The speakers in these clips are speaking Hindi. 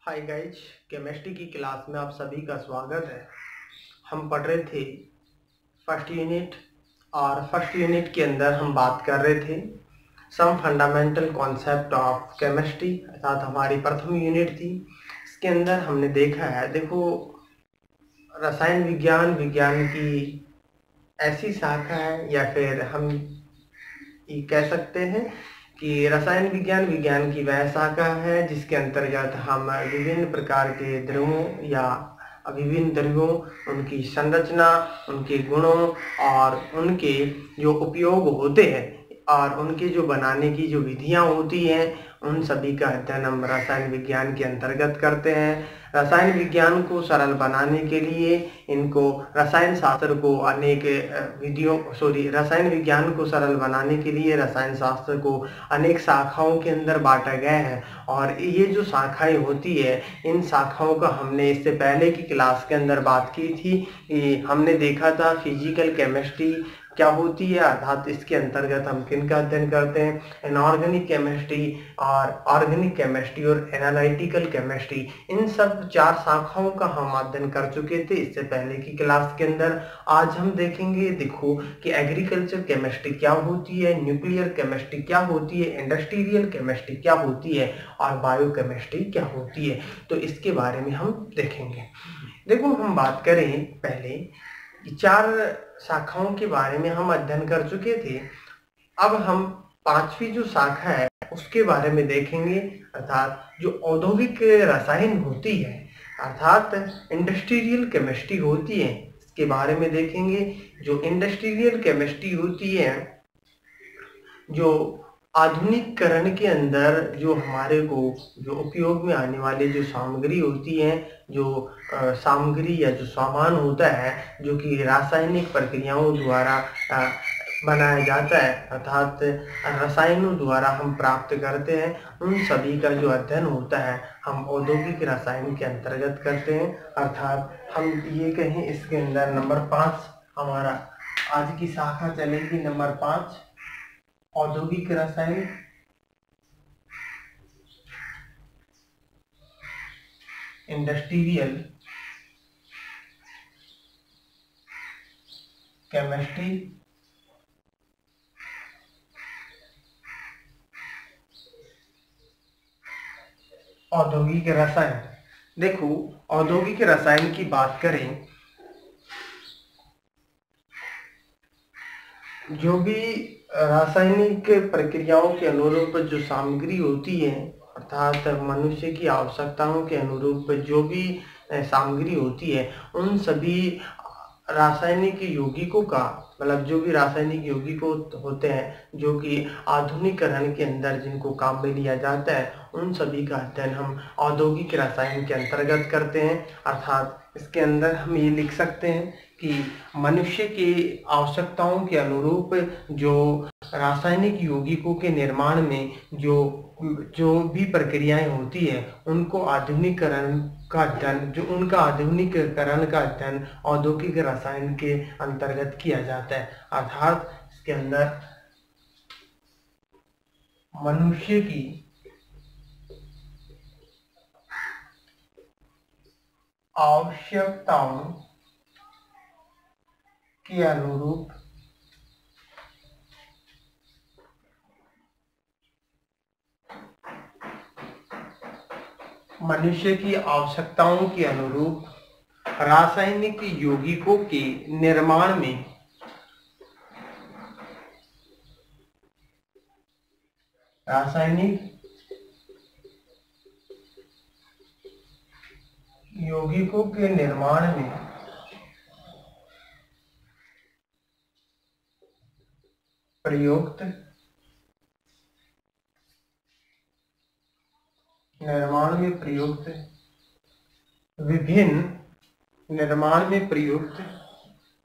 हाय गाइज, केमिस्ट्री की क्लास में आप सभी का स्वागत है। हम पढ़ रहे थे फर्स्ट यूनिट और फर्स्ट यूनिट के अंदर हम बात कर रहे थे some fundamental concept of chemistry, अर्थात हमारी प्रथम यूनिट थी। इसके अंदर हमने देखा है, देखो, रसायन विज्ञान विज्ञान की ऐसी शाखा है, या फिर हम ये कह सकते हैं कि रसायन विज्ञान विज्ञान की वह शाखा है जिसके अंतर्गत हम विभिन्न प्रकार के द्रव्यों या विभिन्न द्रव्यों, उनकी संरचना, उनके गुणों और उनके जो उपयोग होते हैं और उनके जो बनाने की जो विधियां होती हैं, उन सभी का अध्ययन हम रसायन विज्ञान के अंतर्गत करते हैं। रसायन विज्ञान को सरल बनाने के लिए इनको रसायन शास्त्र को अनेक रसायन विज्ञान को सरल बनाने के लिए रसायन शास्त्र को अनेक शाखाओं के अंदर बांटा गया है। और ये जो शाखाएं होती है, इन शाखाओं का हमने इससे पहले की क्लास के अंदर बात की थी। हमने देखा था फिजिकल केमिस्ट्री क्या होती है, अर्थात इसके अंतर्गत हम किन का अध्ययन करते हैं, इनऑर्गेनिक केमिस्ट्री और ऑर्गेनिक केमिस्ट्री और एनालिटिकल केमिस्ट्री। इन सब चार शाखाओं का हम अध्ययन कर चुके थे इससे पहले की क्लास के अंदर। आज हम देखेंगे, देखो, कि एग्रीकल्चर केमिस्ट्री क्या होती है, न्यूक्लियर केमिस्ट्री क्या होती है, इंडस्ट्रियल केमिस्ट्री क्या होती है और बायोकेमिस्ट्री क्या होती है। तो इसके बारे में हम देखेंगे। देखो, हम बात करें पहले, चार शाखाओं के बारे में हम अध्ययन कर चुके थे। अब हम पांचवी जो शाखा है उसके बारे में देखेंगे, अर्थात जो औद्योगिक रसायन होती है, अर्थात इंडस्ट्रियल केमिस्ट्री होती है, इसके बारे में देखेंगे। जो इंडस्ट्रियल केमिस्ट्री होती है, जो आधुनिकीकरण के अंदर जो हमारे को जो उपयोग में आने वाली जो सामग्री होती है, जो सामग्री या जो सामान होता है जो कि रासायनिक प्रक्रियाओं द्वारा बनाया जाता है, अर्थात रसायनों द्वारा हम प्राप्त करते हैं, उन सभी का जो अध्ययन होता है हम औद्योगिक रसायन के अंतर्गत करते हैं। अर्थात हम ये कहें, इसके अंदर नंबर 5 हमारा आज की शाखा चलेगी। नंबर 5 औद्योगिक रसायन, इंडस्ट्रियल केमिस्ट्री, औद्योगिक रसायन। देखो, औद्योगिक रसायन की बात करें, जो भी रासायनिक प्रक्रियाओं के अनुरूप जो सामग्री होती है, अर्थात मनुष्य की आवश्यकताओं के अनुरूप जो भी सामग्री होती है, उन सभी रासायनिक यौगिकों का, मतलब जो भी रासायनिक यौगिकों होते हैं जो कि आधुनिकीकरण के अंदर जिनको काम में लिया जाता है, उन सभी का अध्ययन हम औद्योगिक रसायन के अंतर्गत करते हैं। अर्थात इसके अंदर हम ये लिख सकते हैं कि मनुष्य की आवश्यकताओं के अनुरूप जो रासायनिक यौगिकों के निर्माण में जो भी प्रक्रियाएं होती है, उनको आधुनिकीकरण का अध्ययन, जो उनका आधुनिकीकरण का अध्ययन औद्योगिक रसायन के अंतर्गत किया जाता है। अर्थात इसके अंदर मनुष्य की आवश्यकताओं के अनुरूप मनुष्य की आवश्यकताओं के अनुरूप रासायनिक यौगिकों के निर्माण में रासायनिक यौगिकों के निर्माण में प्रयुक्त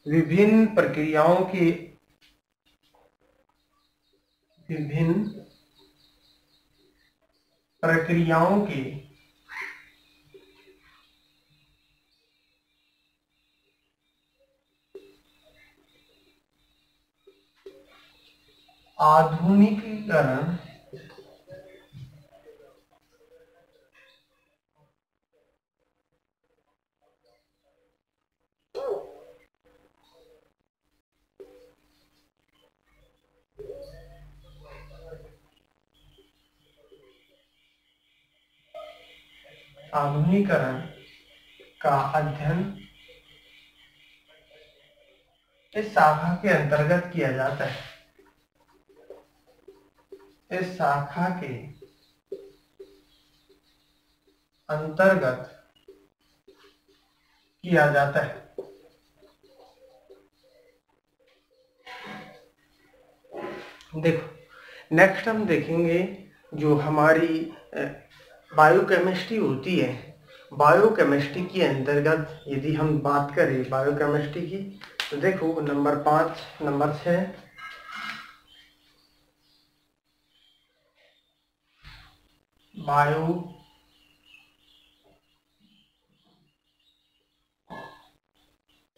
विभिन्न प्रक्रियाओं के आधुनिकीकरण आधुनिकीकरण का अध्ययन इस शाखा के अंतर्गत किया जाता है। इस शाखा के अंतर्गत किया जाता है। देखो नेक्स्ट हम देखेंगे जो हमारी बायोकेमिस्ट्री होती है। बायोकेमिस्ट्री के अंतर्गत यदि हम बात करें बायोकेमिस्ट्री की, तो देखो नंबर 5, नंबर 6 बायो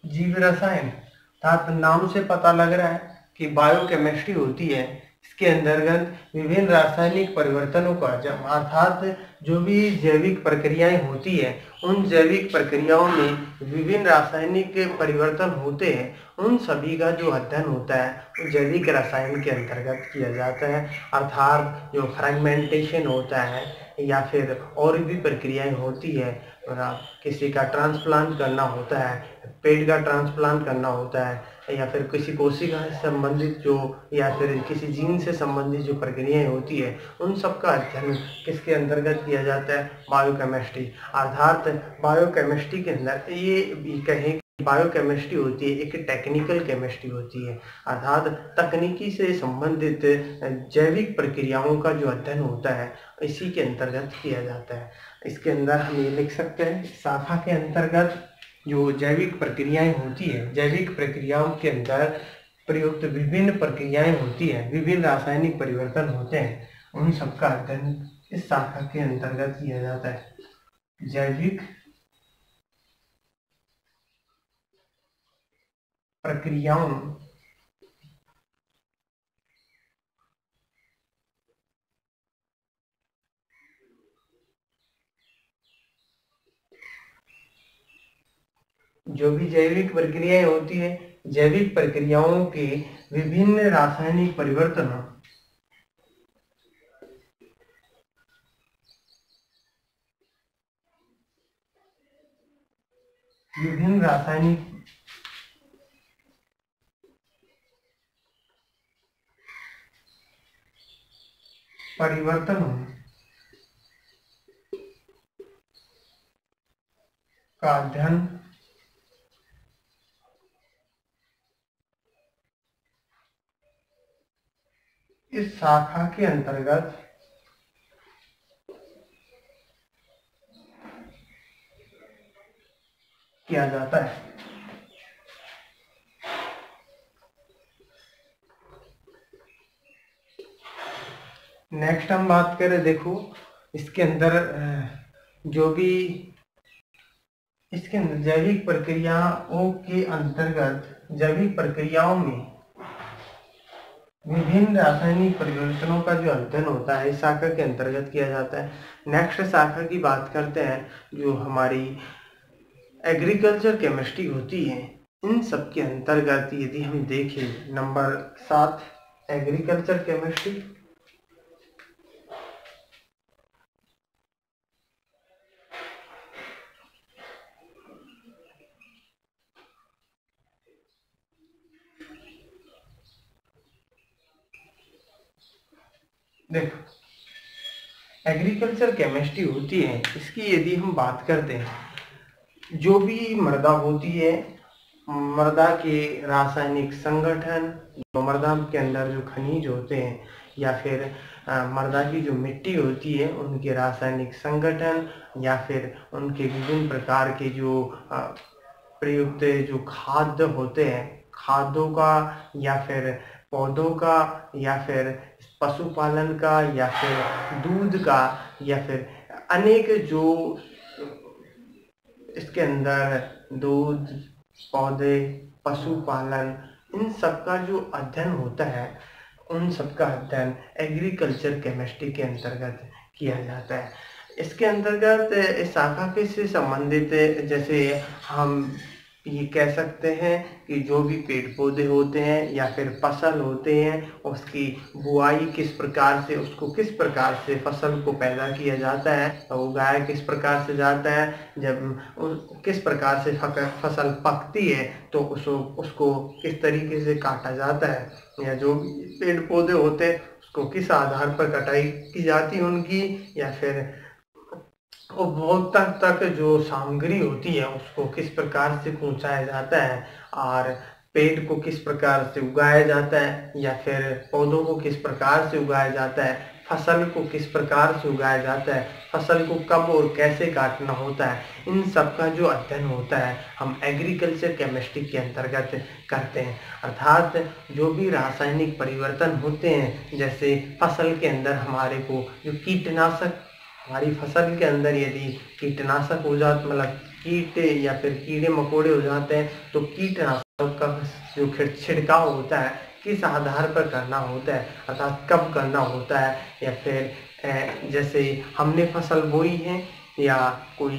जीव रसायन, अर्थात नाम से पता लग रहा है कि बायोकेमिस्ट्री होती है। इसके अंतर्गत विभिन्न रासायनिक परिवर्तनों का अर्थात जो भी जैविक प्रक्रियाएं होती है, उन जैविक प्रक्रियाओं में विभिन्न रासायनिक परिवर्तन होते हैं, उन सभी का जो अध्ययन होता है वो जैविक रसायन के अंतर्गत किया जाता है। अर्थात जो फ्रेगमेंटेशन होता है या फिर और भी प्रक्रियाएं होती है, किसी का ट्रांसप्लांट करना होता है, पेट का ट्रांसप्लांट करना होता है, या फिर किसी कोशिका से संबंधित जो या फिर किसी जीन से संबंधित जो प्रक्रियाएं होती है, उन सब का अध्ययन किसके अंतर्गत किया जाता है? बायोकेमिस्ट्री। अर्थात बायोकेमिस्ट्री के अंदर ये भी कहें बायोकेमिस्ट्री होती है एक टेक्निकल केमिस्ट्री होती है, अर्थात तकनीकी से संबंधित जैविक प्रक्रियाओं का जो अध्ययन होता है इसी के अंतर्गत किया जाता है। इसके अंदर हम ये लिख सकते हैं शाखा के अंतर्गत जो जैविक प्रक्रियाएं होती है, जैविक प्रक्रियाओं के अंदर प्रयुक्त विभिन्न प्रक्रियाएं होती हैं, विभिन्न रासायनिक परिवर्तन होते हैं, उन सबका अध्ययन इस शाखा के अंतर्गत किया जाता है। जैविक प्रक्रियाओं जो भी जैविक प्रक्रियाएं होती है, जैविक प्रक्रियाओं के विभिन्न रासायनिक परिवर्तनों विभिन्न रासायनिक परिवर्तनों का अध्ययन इस शाखा के अंतर्गत किया जाता है। नेक्स्ट हम बात करें, देखो इसके अंदर जो भी इसके अंदर जैविक प्रक्रियाओं के अंतर्गत जैविक प्रक्रियाओं में विभिन्न रासायनिक परिवर्तनों का जो अध्ययन होता है इस शाखा के अंतर्गत किया जाता है। नेक्स्ट शाखा की बात करते हैं जो हमारी एग्रीकल्चर केमिस्ट्री होती है। इन सब के अंतर्गत यदि हम देखें नंबर 7 एग्रीकल्चर केमिस्ट्री, देखो एग्रीकल्चर केमिस्ट्री होती है, इसकी यदि हम बात करते हैं जो भी मृदा होती है, मृदा के रासायनिक संगठन, जो मृदा के अंदर जो खनिज होते हैं या फिर मृदा की जो मिट्टी होती है उनके रासायनिक संगठन या फिर उनके विभिन्न प्रकार के जो प्रयुक्त जो खाद्य होते हैं, खाद्यों का या फिर पौधों का या फिर पशुपालन का या फिर दूध का या फिर अनेक जो इसके अंदर दूध, पौधे, पशुपालन, इन सब का जो अध्ययन होता है उन सब का अध्ययन एग्रीकल्चर केमिस्ट्री के अंतर्गत किया जाता है। इसके अंतर्गत इस शाखा के से संबंधित जैसे हम ये कह सकते हैं कि जो भी पेड़ पौधे होते हैं या फिर फसल होते हैं, उसकी बुआई किस प्रकार से, उसको किस प्रकार से फसल को पैदा किया जाता है, तो उगाया किस प्रकार से जाता है, जब किस प्रकार से फसल पकती है तो उसको किस तरीके से काटा जाता है, या जो भी पेड़ पौधे होते हैं उसको किस आधार पर कटाई की जाती है उनकी, या फिर उपभोक्ता तक जो सामग्री होती है उसको किस प्रकार से पहुंचाया जाता है, और पेड़ को किस प्रकार से उगाया जाता है, या फिर पौधों को किस प्रकार से उगाया जाता है, फसल को किस प्रकार से उगाया जाता है, फसल को कब और कैसे काटना होता है, इन सब का जो अध्ययन होता है हम एग्रीकल्चर केमिस्ट्री के अंतर्गत करते हैं। अर्थात जो भी रासायनिक परिवर्तन होते हैं, जैसे फसल के अंदर हमारे को जो कीटनाशक, हमारी फसल के अंदर यदि कीटनाशक हो जाते, मतलब कीट या फिर कीड़े मकोड़े हो जाते हैं, तो कीटनाशक का जो छिड़काव होता है किस आधार पर करना होता है, अर्थात कब करना होता है, या फिर जैसे हमने फसल बोई है या कोई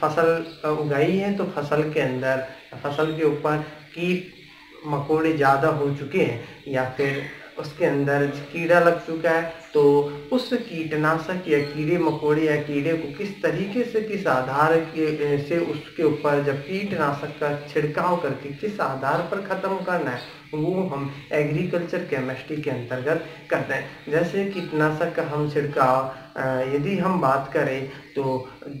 फसल उगाई है तो फसल के अंदर, फसल के ऊपर कीट मकोड़े ज़्यादा हो चुके हैं या फिर उसके अंदर कीड़ा लग चुका है, तो उस कीटनाशक या कीड़े मकोड़े या कीड़े को किस तरीके से, किस आधार के से उसके ऊपर जब कीटनाशक का छिड़काव करके किस आधार पर ख़त्म करना है, वो हम एग्रीकल्चर केमिस्ट्री के अंतर्गत करते हैं। जैसे कीटनाशक का हम छिड़काव यदि हम बात करें तो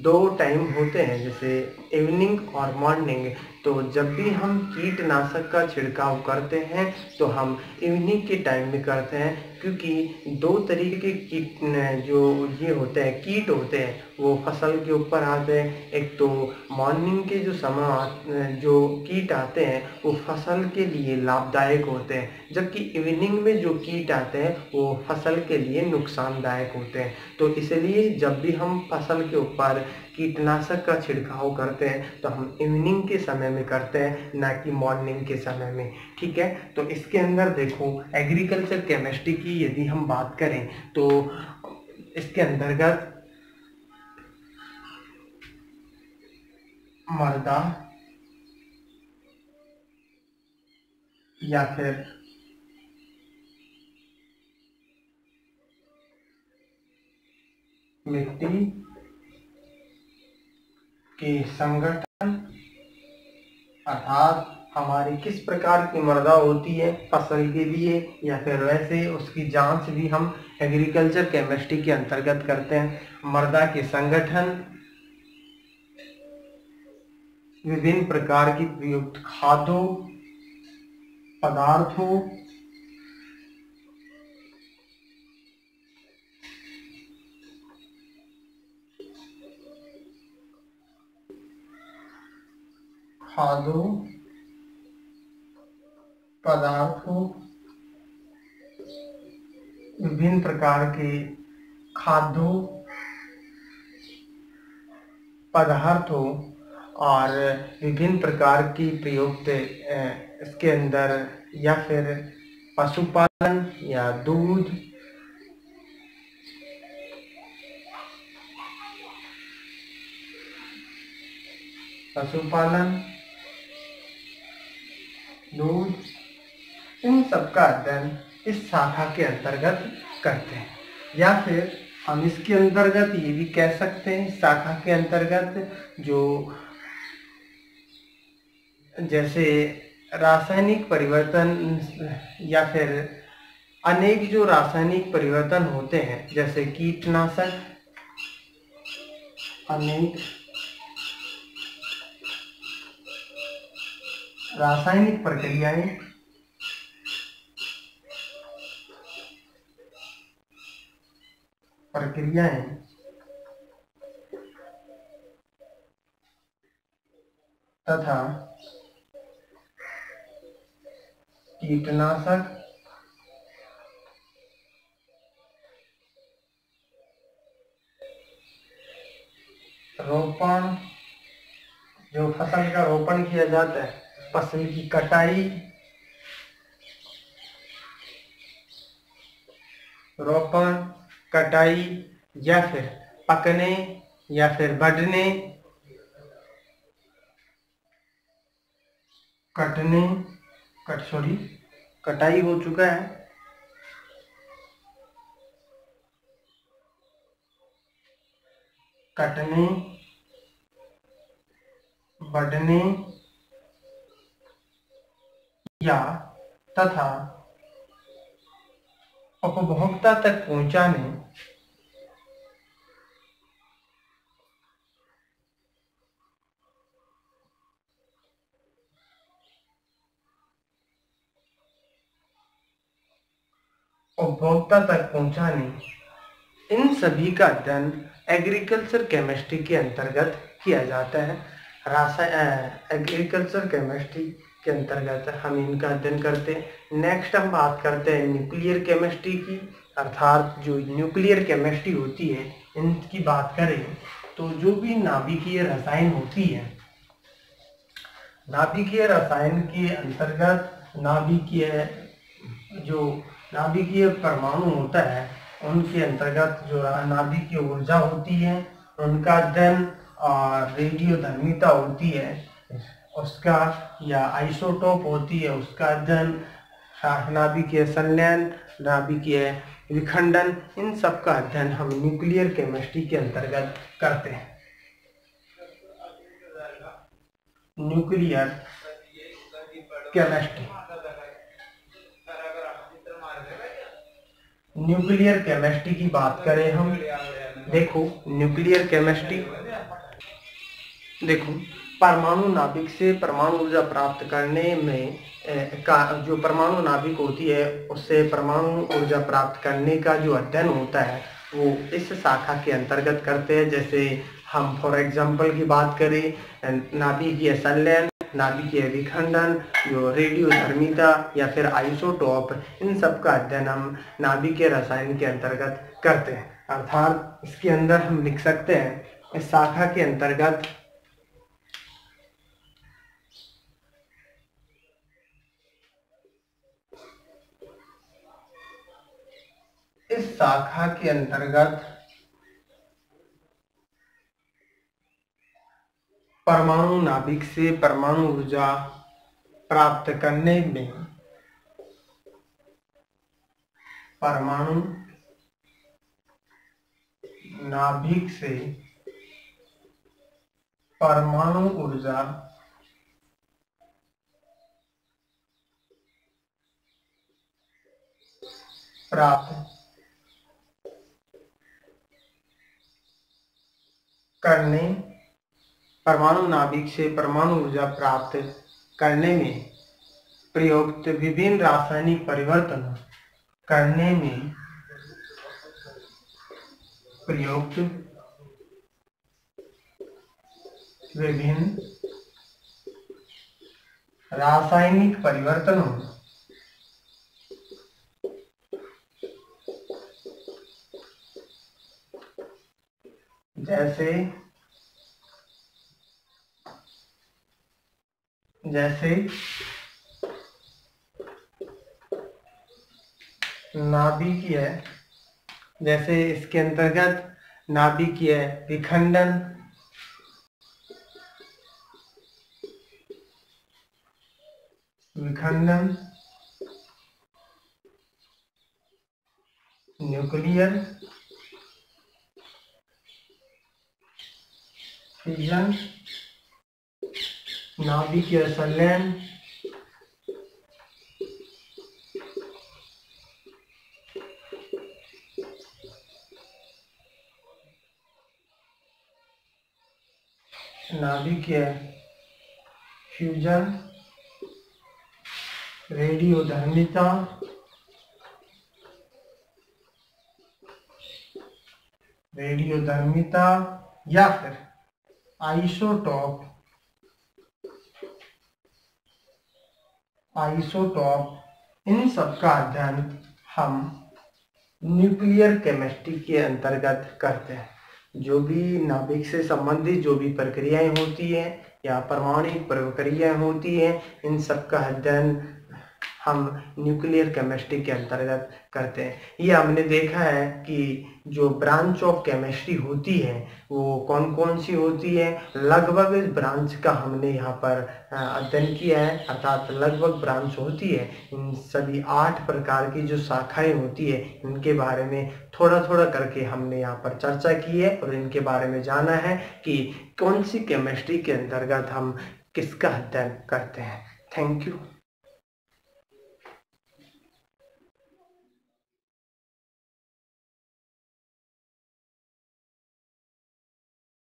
2 टाइम होते हैं, जैसे इवनिंग और मॉर्निंग। तो जब भी हम कीटनाशक का छिड़काव करते हैं तो हम इवनिंग के टाइम में करते हैं, क्योंकि 2 तरीके के कीट जो ये होते हैं, कीट होते हैं, वो फसल के ऊपर आते हैं। एक तो मॉर्निंग के जो समय जो कीट आते हैं वो फसल के लिए लाभदायक होते हैं, जबकि इवनिंग में जो कीट आते हैं वो फसल के लिए नुकसानदायक होते हैं। तो इसलिए जब भी हम फसल के ऊपर कीटनाशक का छिड़काव करते हैं तो हम इवनिंग के समय में करते हैं, ना कि मॉर्निंग के समय में। ठीक है, तो इसके अंदर देखो एग्रीकल्चर केमिस्ट्री की यदि हम बात करें तो इसके अंतर्गत मृदा या फिर मिट्टी के संगठन, अर्थात हमारी किस प्रकार की मृदा होती है फसल के लिए, या फिर वैसे उसकी जांच भी हम एग्रीकल्चर केमिस्ट्री के अंतर्गत करते हैं। मृदा के संगठन, विभिन्न प्रकार की प्रयुक्त खादों पदार्थों, विभिन्न प्रकार के खाद्यों पदार्थों और विभिन्न प्रकार की प्रयुक्त इसके अंदर, या फिर पशुपालन या दूध, दूध, इन सब का अध्ययन इस शाखा के अंतर्गत करते हैं। या फिर हम इसके अंतर्गत ये भी कह सकते हैं, शाखा के अंतर्गत जो जैसे रासायनिक परिवर्तन या फिर अनेक जो रासायनिक परिवर्तन होते हैं, जैसे कीटनाशक, अनेक रासायनिक प्रक्रियाएं तथा कीटनाशक रोपण, जो फसल का रोपण किया जाता है, फसल की कटाई, रोपण, कटाई, या फिर पकने या फिर बढ़ने, कटाई हो चुका है। कटने, बढ़ने या तथा उपभोक्ता तक पहुंचाने इन सभी का अध्ययन एग्रीकल्चर केमिस्ट्री के अंतर्गत किया जाता है। एग्रीकल्चर केमिस्ट्री के अंतर्गत हम इनका अध्ययन करते हैं। नेक्स्ट हम बात करते हैं न्यूक्लियर केमिस्ट्री की, अर्थात जो न्यूक्लियर केमिस्ट्री होती है इनकी बात करें तो जो भी नाभिकीय रसायन होती है, नाभिकीय रसायन के अंतर्गत नाभिकीय परमाणु होता है उनके अंतर्गत जो नाभिकीय ऊर्जा होती है उनका अध्ययन, और रेडियोधर्मिता होती है उसका, या आइसोटोप होती है उसका अध्ययन, नाभिकीय संलयन, नाभिकीय विखंडन, इन सब का अध्ययन हम न्यूक्लियर केमिस्ट्री के अंतर्गत करते हैं। न्यूक्लियर केमिस्ट्री, न्यूक्लियर केमिस्ट्री की बात करें हम, देखो न्यूक्लियर केमिस्ट्री, देखो परमाणु नाभिक से परमाणु ऊर्जा प्राप्त करने में जो परमाणु नाभिक होती है उससे परमाणु ऊर्जा प्राप्त करने का जो अध्ययन होता है वो इस शाखा के अंतर्गत करते हैं। जैसे हम फॉर एग्जांपल की बात करें नाभिकीय संलयन, नाभिकीय विखंडन, जो रेडियोधर्मिता या फिर आइसोटोप, इन सब का अध्ययन हम नाभिकीय रसायन के अंतर्गत करते हैं। अर्थात इसके अंदर हम लिख सकते हैं इस शाखा के अंतर्गत परमाणु नाभिक से परमाणु ऊर्जा प्राप्त करने में परमाणु नाभिक से परमाणु ऊर्जा प्राप्त करने, परमाणु नाभिक से परमाणु ऊर्जा प्राप्त करने में प्रयुक्त विभिन्न रासायनिक परिवर्तन करने में प्रयुक्त विभिन्न रासायनिक परिवर्तनों जैसे नाभिकीय, जैसे इसके अंतर्गत नाभिकीय विखंडन, न्यूक्लियर फिजन, नाभिकीय संलयन, नाभिकीय फ्यूजन, रेडियोधर्मिता, या फिर आइसोटोप, इन सब का अध्ययन हम न्यूक्लियर केमिस्ट्री के अंतर्गत करते हैं। जो भी नाभिक से संबंधित जो भी प्रक्रियाएं होती हैं या परमाणु प्रक्रियाएं होती हैं, इन सब का अध्ययन हम न्यूक्लियर केमिस्ट्री के अंतर्गत करते हैं। ये हमने देखा है कि जो ब्रांच ऑफ केमिस्ट्री होती है वो कौन कौन सी होती है। लगभग इस ब्रांच का हमने यहाँ पर अध्ययन किया है, अर्थात लगभग ब्रांच होती है। इन सभी 8 प्रकार की जो शाखाएं होती है इनके बारे में थोड़ा थोड़ा करके हमने यहाँ पर चर्चा की है और इनके बारे में जाना है कि कौन सी केमिस्ट्री के अंतर्गत हम किसका अध्ययन करते हैं। Thank you.